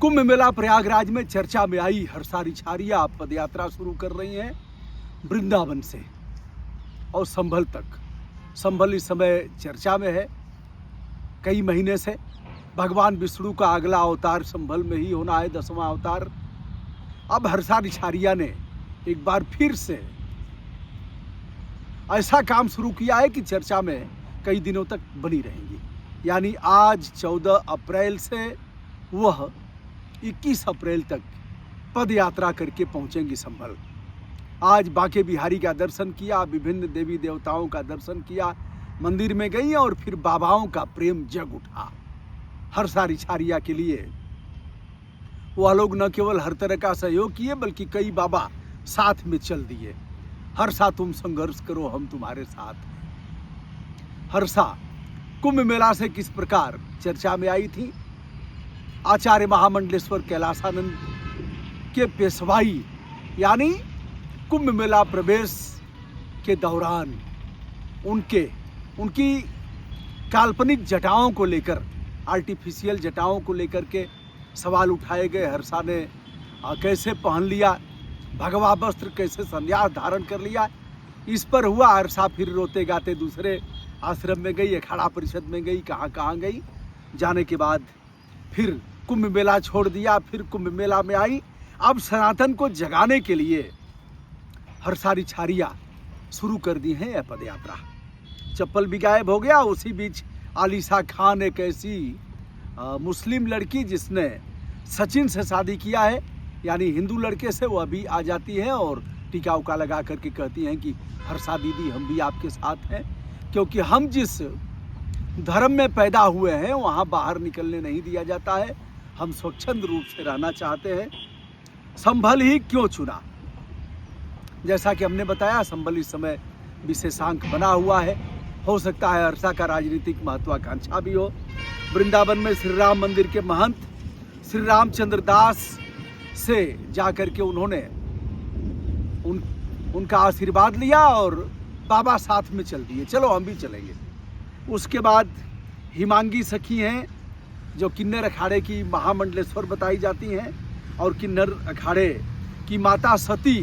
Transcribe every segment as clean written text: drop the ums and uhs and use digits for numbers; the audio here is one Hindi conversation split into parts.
कुंभ मेला प्रयागराज में चर्चा में आई हरसारी छारिया पद यात्रा शुरू कर रही हैं वृंदावन से और संभल तक। संभल इस समय चर्चा में है कई महीने से। भगवान विष्णु का अगला अवतार संभल में ही होना है, 10वां अवतार। अब हरसारी छारिया ने एक बार फिर से ऐसा काम शुरू किया है कि चर्चा में कई दिनों तक बनी रहेंगी। यानी आज 14 अप्रैल से वह 21 अप्रैल तक पद यात्रा करके पहुंचेंगी संभल। आज बांके बिहारी का दर्शन किया, विभिन्न देवी देवताओं का दर्शन किया, मंदिर में गई और फिर बाबाओं का प्रेम जग उठा हरसारी छारिया के लिए। वह लोग न केवल हर तरह का सहयोग किए बल्कि कई बाबा साथ में चल दिए। हरसा तुम संघर्ष करो, हम तुम्हारे साथ हैं। हरसा कुंभ मेला से किस प्रकार चर्चा में आई थी। आचार्य महामंडलेश्वर कैलासानंद के पेशवाई यानी कुंभ मेला प्रवेश के दौरान उनकी काल्पनिक जटाओं को लेकर, आर्टिफिशियल जटाओं को लेकर के सवाल उठाए गए। हरसा ने कैसे पहन लिया भगवा वस्त्र, कैसे संन्यास धारण कर लिया, इस पर हुआ। हरसा फिर रोते गाते दूसरे आश्रम में गई, अखाड़ा परिषद में गई, कहाँ गई। जाने के बाद फिर कुंभ मेला छोड़ दिया, फिर कुंभ मेला में आई। अब सनातन को जगाने के लिए हरसारी छारिया शुरू कर दी है यह पद यात्रा। चप्पल भी गायब हो गया। उसी बीच आलिशा खान, एक ऐसी मुस्लिम लड़की जिसने सचिन से शादी किया है, यानी हिंदू लड़के से, वो अभी आ जाती है और टीका उका लगा करके कहती हैं कि हरसा दीदी हम भी आपके साथ हैं, क्योंकि हम जिस धर्म में पैदा हुए हैं वहाँ बाहर निकलने नहीं दिया जाता है। हम स्वच्छंद रूप से रहना चाहते हैं। संभल ही क्यों चुना? जैसा कि हमने बताया, संभल इस समय विशेषांक बना हुआ है। हो सकता है हरसा का राजनीतिक महत्वाकांक्षा भी हो। वृंदावन में श्री राम मंदिर के महंत श्री रामचंद्र दास से जाकर के उन्होंने उनका आशीर्वाद लिया और बाबा साथ में चल दिए, चलो हम भी चलेंगे। उसके बाद हिमांगी सखी हैं जो किन्नर अखाड़े की महामंडलेश्वर बताई जाती हैं, और किन्नर अखाड़े की माता सती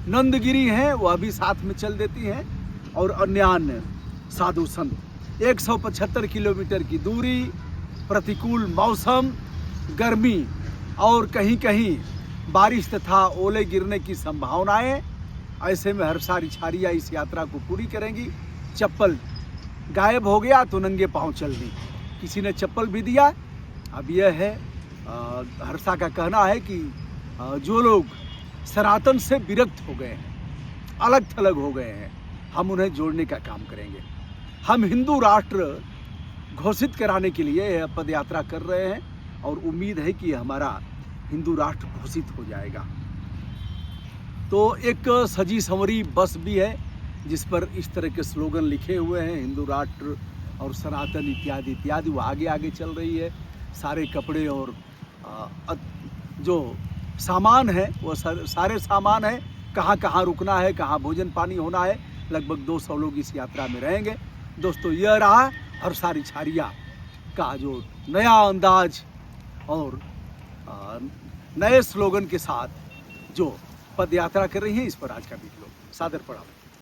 नंदगिरी हैं, वह भी साथ में चल देती हैं। और अन्य साधु संत 175 किलोमीटर की दूरी, प्रतिकूल मौसम, गर्मी और कहीं कहीं बारिश तथा ओले गिरने की संभावनाएं। ऐसे में हरसारी छारिया इस यात्रा को पूरी करेंगी। चप्पल गायब हो गया तो नंगे पांव चल दी। किसी ने चप्पल भी दिया। अब यह है हरसा का कहना है कि जो लोग सनातन से विरक्त हो गए हैं, अलग थलग हो गए हैं, हम उन्हें जोड़ने का काम करेंगे। हम हिंदू राष्ट्र घोषित कराने के लिए यह पद यात्रा कर रहे हैं और उम्मीद है कि हमारा हिंदू राष्ट्र घोषित हो जाएगा। तो एक सजी संवरी बस भी है जिस पर इस तरह के स्लोगन लिखे हुए हैं, हिंदू राष्ट्र और सनातन इत्यादि इत्यादि। वो आगे आगे चल रही है। सारे कपड़े और जो सामान है वो सारे सामान है। कहाँ कहाँ रुकना है, कहाँ भोजन पानी होना है। लगभग 200 लोग इस यात्रा में रहेंगे। दोस्तों, यह रहा हरसारी छारिया का जो नया अंदाज और नए स्लोगन के साथ जो पद यात्रा कर रही हैं, इस पर आज का वीडियो सादर पड़ा।